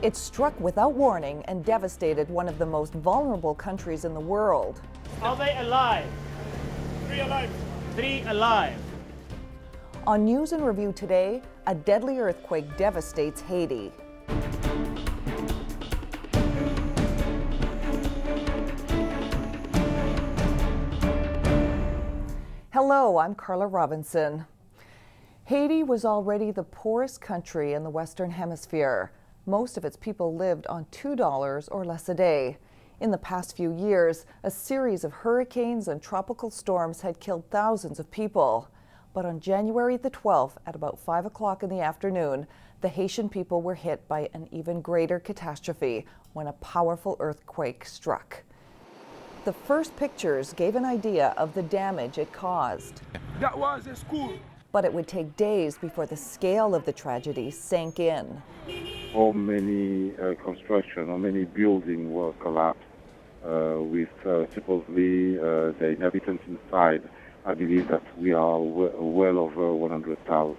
It struck without warning and devastated one of the most vulnerable countries in the world. Are they alive? 3 alive. 3 alive. On News and Review today, a deadly earthquake devastates Haiti. Hello, I'm Carla Robinson. Haiti was already the poorest country in the Western Hemisphere. Most of its people lived on $2 or less a day. In the past few years, a series of hurricanes and tropical storms had killed thousands of people. But on January the 12th, at about 5 o'clock in the afternoon, the Haitian people were hit by an even greater catastrophe when a powerful earthquake struck. The first pictures gave an idea of the damage it caused. That was a school. But it would take days before the scale of the tragedy sank in. How many construction, how many buildings were collapsed with supposedly the inhabitants inside. I believe that we are well over 100,000.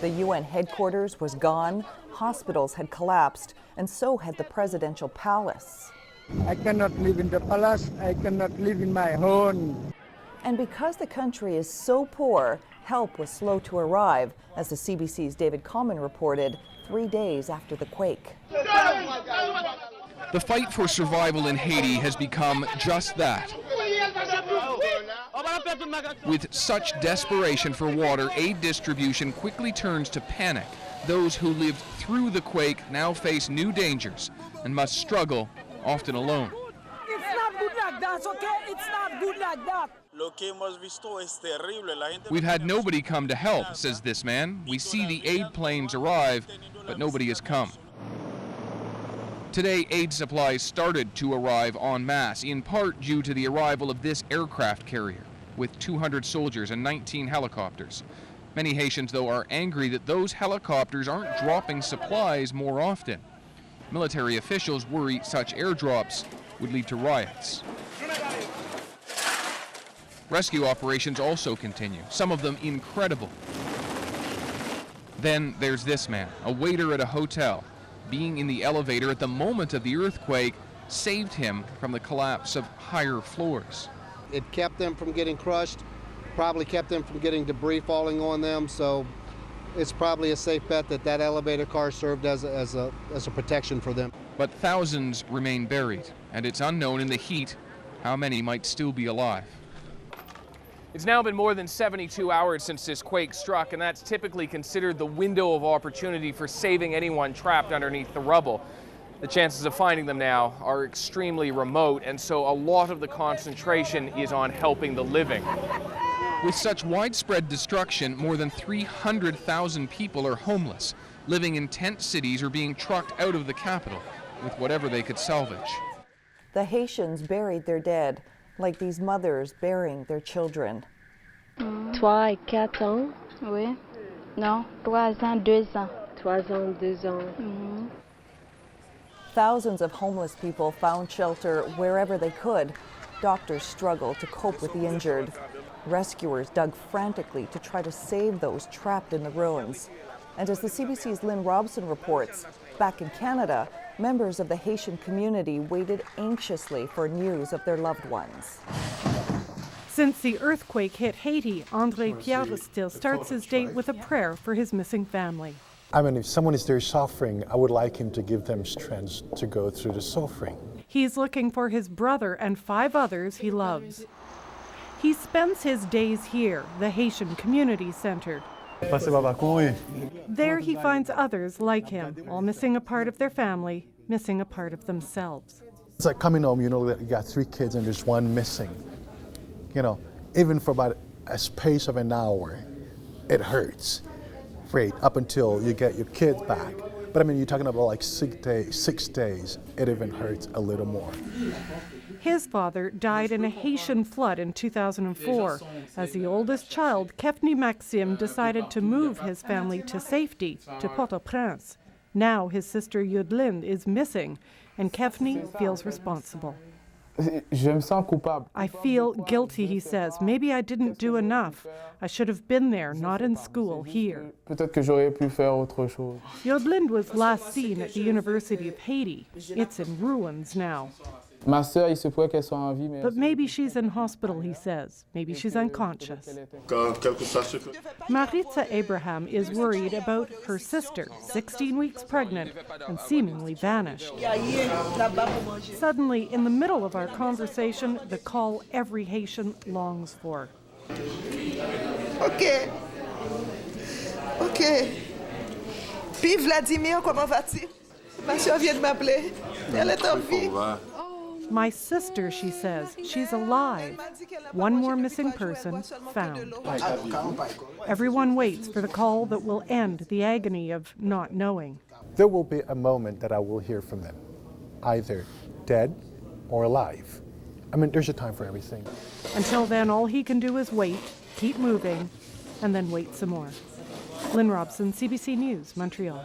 The UN headquarters was gone, hospitals had collapsed, and so had the presidential palace. I cannot live in the palace. I cannot live in my home. And because the country is so poor, help was slow to arrive, as the CBC's David Common reported 3 days after the quake. The fight for survival in Haiti has become just that. With such desperation for water, aid distribution quickly turns to panic. Those who lived through the quake now face new dangers and must struggle, often alone. It's not good like that, okay? It's not good like that. We've had nobody come to help, says this man. We see the aid planes arrive, but nobody has come. Today, aid supplies started to arrive en masse, in part due to the arrival of this aircraft carrier, with 200 soldiers and 19 helicopters. Many Haitians, though, are angry that those helicopters aren't dropping supplies more often. Military officials worry such airdrops would lead to riots. Rescue operations also continue, some of them incredible. Then there's this man, a waiter at a hotel. Being in the elevator at the moment of the earthquake saved him from the collapse of higher floors. It kept them from getting crushed, probably kept them from getting debris falling on them, so it's probably a safe bet that that elevator car served as a protection for them. But thousands remain buried, and it's unknown in the heat how many might still be alive. It's now been more than 72 hours since this quake struck, and that's typically considered the window of opportunity for saving anyone trapped underneath the rubble. The chances of finding them now are extremely remote, and so a lot of the concentration is on helping the living. With such widespread destruction, more than 300,000 people are homeless, living in tent cities or being trucked out of the capital with whatever they could salvage. The Haitians buried their dead, like these mothers burying their children. 3 et 4 ans. Oui. Non, 3 ans, 2 ans. 3 ans, 2 ans. Thousands of homeless people found shelter wherever they could. Doctors struggled to cope with the injured. Rescuers dug frantically to try to save those trapped in the ruins. And as the CBC's Lynn Robson reports, back in Canada, members of the Haitian community waited anxiously for news of their loved ones. Since the earthquake hit Haiti, André Pierre still starts his day with a prayer for his missing family. I mean, if someone is there suffering, I would like him to give them strength to go through the suffering. He's looking for his brother and 5 others he loves. He spends his days here, the Haitian Community Center. There he finds others like him, all missing a part of their family, missing a part of themselves. It's like coming home, you know, that you got 3 kids and there's one missing. You know, even for about a space of an hour, it hurts. Right, up until you get your kids back. But I mean, you're talking about like 6 days, it even hurts a little more. His father died in a Haitian flood in 2004. As the oldest child, Kefni Maxime decided to move his family to safety, to Port-au-Prince. Now his sister Yudlin is missing, and Kefni feels responsible. Je me sens coupable. I feel guilty, he says. Maybe I didn't do enough. I should have been there, not in school, here. Peut-être que j'aurais pu faire autre chose. Yodelind was last seen at the University of Haiti. It's in ruins now. Ma sœur, il se pourrait qu'elle soit en vie, mais... But maybe she's in hospital, he says. Maybe she's unconscious. Maritza Abraham is worried about her sister, 16 weeks pregnant and seemingly vanished. Suddenly, in the middle of our conversation, the call every Haitian longs for. OK. Puis Vladimir, comment vas-tu? Ma soeur vient de m'appeler. Elle est en vie. My sister, she says, she's alive. One more missing person found. Everyone waits for the call that will end the agony of not knowing. There will be a moment that I will hear from them, either dead or alive. I mean, there's a time for everything. Until then, all he can do is wait, keep moving, and then wait some more. Lynn Robson, CBC News, Montreal.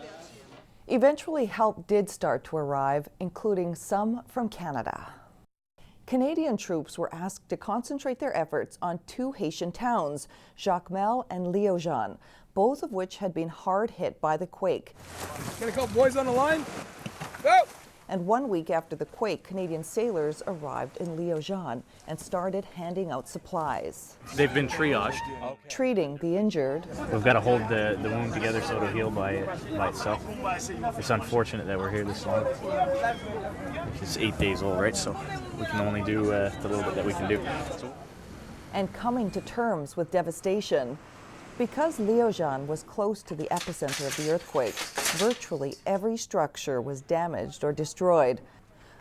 Eventually, help did start to arrive, including some from Canada. Canadian troops were asked to concentrate their efforts on two Haitian towns, Jacmel and Léogane, both of which had been hard hit by the quake. Get a couple boys on the line. Go! And 1 week after the quake, Canadian sailors arrived in Léogane and started handing out supplies. They've been triaged. Treating the injured. We've got to hold the wound together so it'll heal by itself. It's unfortunate that we're here this long. It's 8 days old, right? So we can only do the little bit that we can do. And coming to terms with devastation. Because Léogane was close to the epicenter of the earthquake, virtually every structure was damaged or destroyed.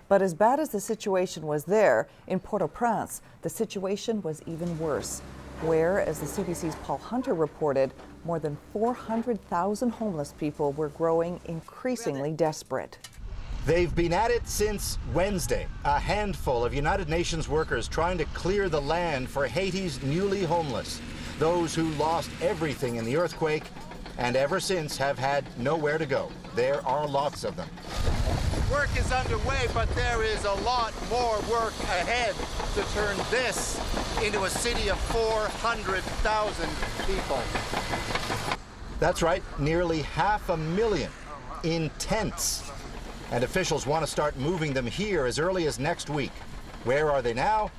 But as bad as the situation was there, in Port-au-Prince, the situation was even worse, where, as the CBC's Paul Hunter reported, more than 400,000 homeless people were growing increasingly desperate. They've been at it since Wednesday, a handful of United Nations workers trying to clear the land for Haiti's newly homeless. Those who lost everything in the earthquake and ever since have had nowhere to go. There are lots of them. Work is underway, but there is a lot more work ahead to turn this into a city of 400,000 people. That's right, nearly 500,000 in tents. And officials want to start moving them here as early as next week. Where are they now?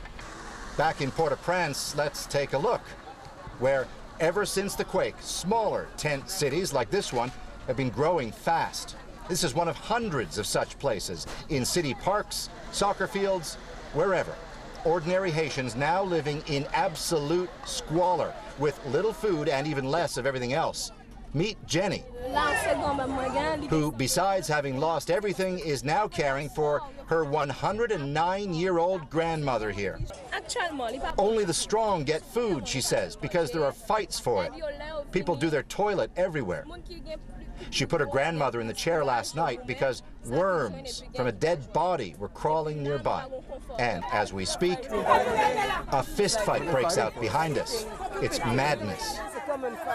Back in Port-au-Prince, let's take a look. Where, ever since the quake, smaller tent cities like this one have been growing fast. This is one of hundreds of such places in city parks, soccer fields, wherever. Ordinary Haitians now living in absolute squalor with little food and even less of everything else. Meet Jenny, who, besides having lost everything, is now caring for her 109-year-old grandmother here. Only the strong get food, she says, because there are fights for it. People do their toilet everywhere. She put her grandmother in the chair last night because worms from a dead body were crawling nearby. And as we speak, a fist fight breaks out behind us. It's madness.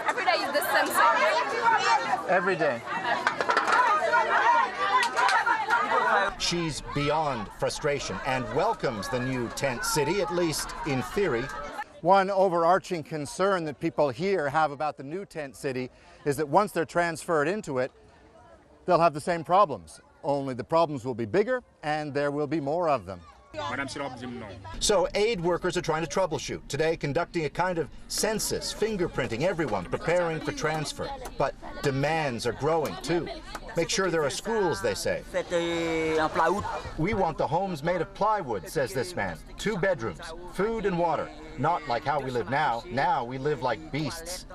Every day is the same thing. Every day. She's beyond frustration and welcomes the new tent city, at least in theory. One overarching concern that people here have about the new tent city is that once they're transferred into it, they'll have the same problems. Only the problems will be bigger and there will be more of them. So aid workers are trying to troubleshoot, today conducting a kind of census, fingerprinting everyone, preparing for transfer. But demands are growing too. Make sure there are schools, they say. We want the homes made of plywood, says this man. 2 bedrooms, food and water. Not like how we live now. Now we live like beasts.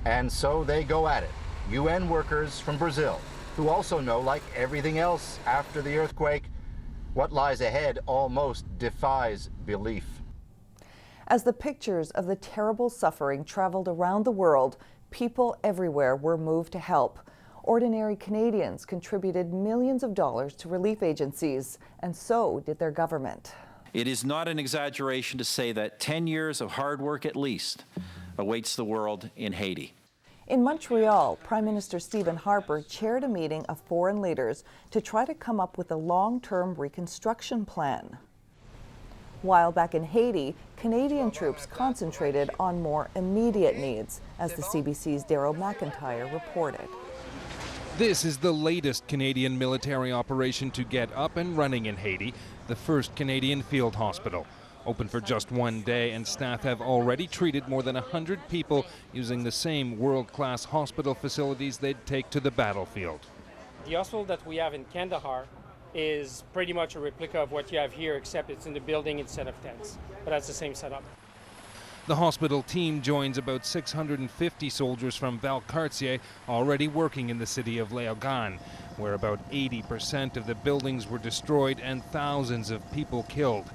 And so they go at it. UN workers from Brazil, who also know, like everything else after the earthquake, what lies ahead almost defies belief. As the pictures of the terrible suffering traveled around the world, people everywhere were moved to help. Ordinary Canadians contributed millions of dollars to relief agencies, and so did their government. It is not an exaggeration to say that 10 years of hard work at least awaits the world in Haiti. In Montreal, Prime Minister Stephen Harper chaired a meeting of foreign leaders to try to come up with a long-term reconstruction plan. While back in Haiti, Canadian troops concentrated on more immediate needs, as the CBC's Daryl McIntyre reported. This is the latest Canadian military operation to get up and running in Haiti, the first Canadian field hospital. Open for just one day, and staff have already treated more than 100 people using the same world-class hospital facilities they'd take to the battlefield. The hospital that we have in Kandahar is pretty much a replica of what you have here, except it's in the building instead of tents. But that's the same setup. The hospital team joins about 650 soldiers from Valcartier already working in the city of Léogâne, where about 80% of the buildings were destroyed and thousands of people killed.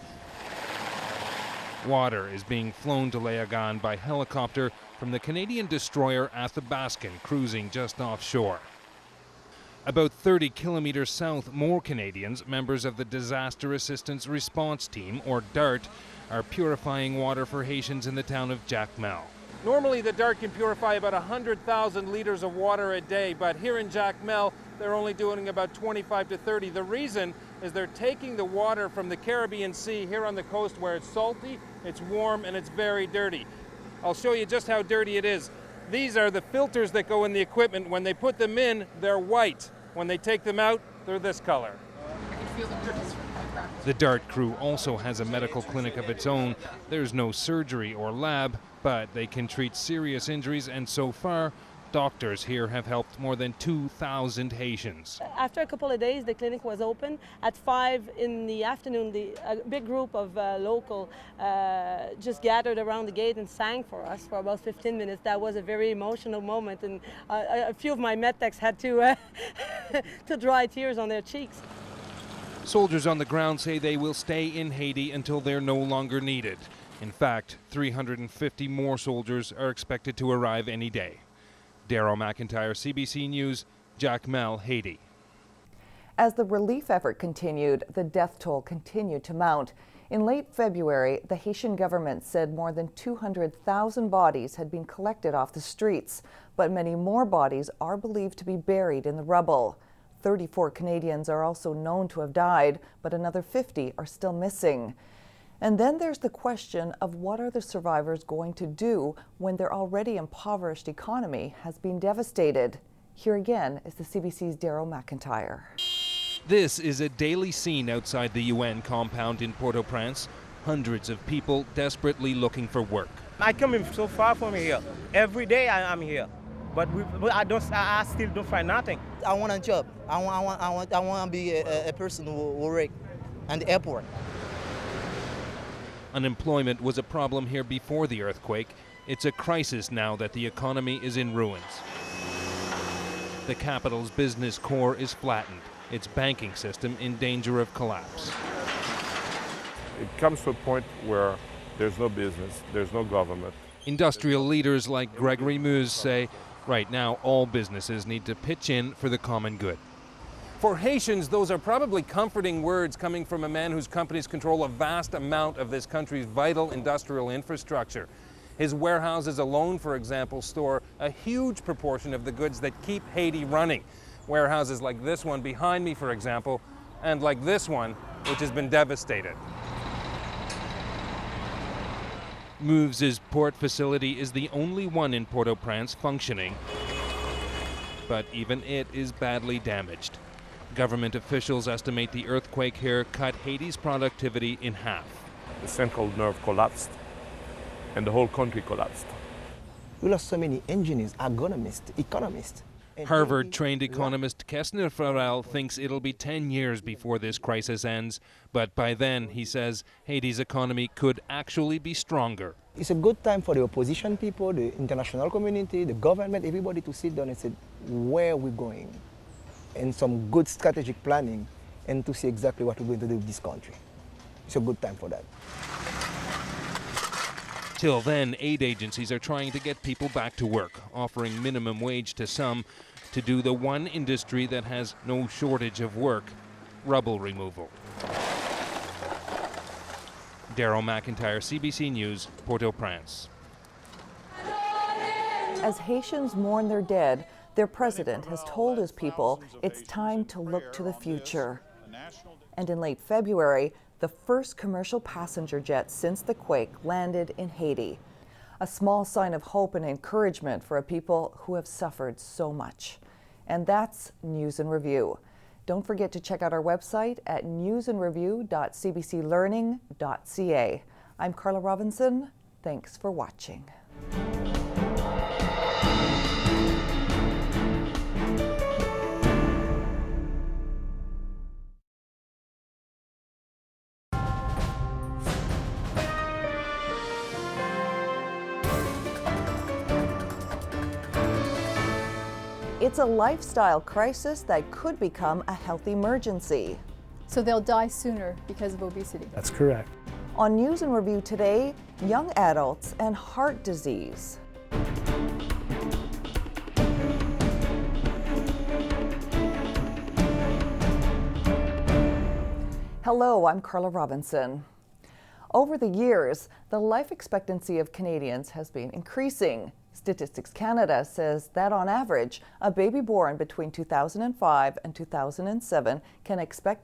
Water is being flown to Léogâne by helicopter from the Canadian destroyer Athabascan, cruising just offshore. About 30 kilometers south, more Canadians, members of the Disaster Assistance Response Team, or DART, are purifying water for Haitians in the town of Jacmel. Normally, the DART can purify about 100,000 liters of water a day, but here in Jacmel, they're only doing about 25 to 30. The reason is they're taking the water from the Caribbean Sea here on the coast where it's salty, it's warm, and it's very dirty. I'll show you just how dirty it is. These are the filters that go in the equipment. When they put them in, they're white. When they take them out, they're this color. The DART crew also has a medical clinic of its own. There's no surgery or lab, but they can treat serious injuries, and so far, doctors here have helped more than 2,000 Haitians. After a couple of days, the clinic was open. At 5 in the afternoon, a big group of local just gathered around the gate and sang for us for about 15 minutes. That was a very emotional moment, and a few of my medtechs had to, to dry tears on their cheeks. Soldiers on the ground say they will stay in Haiti until they're no longer needed. In fact, 350 more soldiers are expected to arrive any day. Daryl McIntyre, CBC News, Jacmel, Haiti. As the relief effort continued, the death toll continued to mount. In late February, the Haitian government said more than 200,000 bodies had been collected off the streets, but many more bodies are believed to be buried in the rubble. 34 Canadians are also known to have died, but another 50 are still missing. And then there's the question of what are the survivors going to do when their already impoverished economy has been devastated. Here again is the CBC's Daryl McIntyre. This is a daily scene outside the UN compound in Port-au-Prince. Hundreds of people desperately looking for work. I come in so far from here. Every day I'm here, but I still don't find nothing. I want a job. I want to be a person who work at the airport. Unemployment was a problem here before the earthquake. It's a crisis now that the economy is in ruins. The capital's business core is flattened, its banking system in danger of collapse. It comes to a point where there's no business, there's no government. Industrial leaders like Gregory Muse say, right now all businesses need to pitch in for the common good. For Haitians, those are probably comforting words coming from a man whose companies control a vast amount of this country's vital industrial infrastructure. His warehouses alone, for example, store a huge proportion of the goods that keep Haiti running. Warehouses like this one behind me, for example, and like this one, which has been devastated. Moves' port facility is the only one in Port-au-Prince functioning, but even it is badly damaged. Government officials estimate the earthquake here cut Haiti's productivity in half. The central nerve collapsed, and the whole country collapsed. We lost so many engineers, economists. Harvard-trained economist Kessner Farrell thinks it'll be 10 years before this crisis ends, but by then, he says, Haiti's economy could actually be stronger. It's a good time for the opposition people, the international community, the government, everybody to sit down and say, where are we going? And some good strategic planning, and to see exactly what we're going to do with this country. It's a good time for that. Till then, aid agencies are trying to get people back to work, offering minimum wage to some to do the one industry that has no shortage of work, rubble removal. Daryl McIntyre, CBC News, Port-au-Prince. As Haitians mourn their dead, their president has told his people it's time to look to the future. And in late February, the first commercial passenger jet since the quake landed in Haiti. A small sign of hope and encouragement for a people who have suffered so much. And that's News in Review. Don't forget to check out our website at newsandreview.cbclearning.ca. I'm Carla Robinson. Thanks for watching. It's a lifestyle crisis that could become a health emergency. So they'll die sooner because of obesity. That's correct. On News in Review today, young adults and heart disease. Hello, I'm Carla Robinson. Over the years, the life expectancy of Canadians has been increasing. Statistics Canada says that on average, a baby born between 2005 and 2007 can expect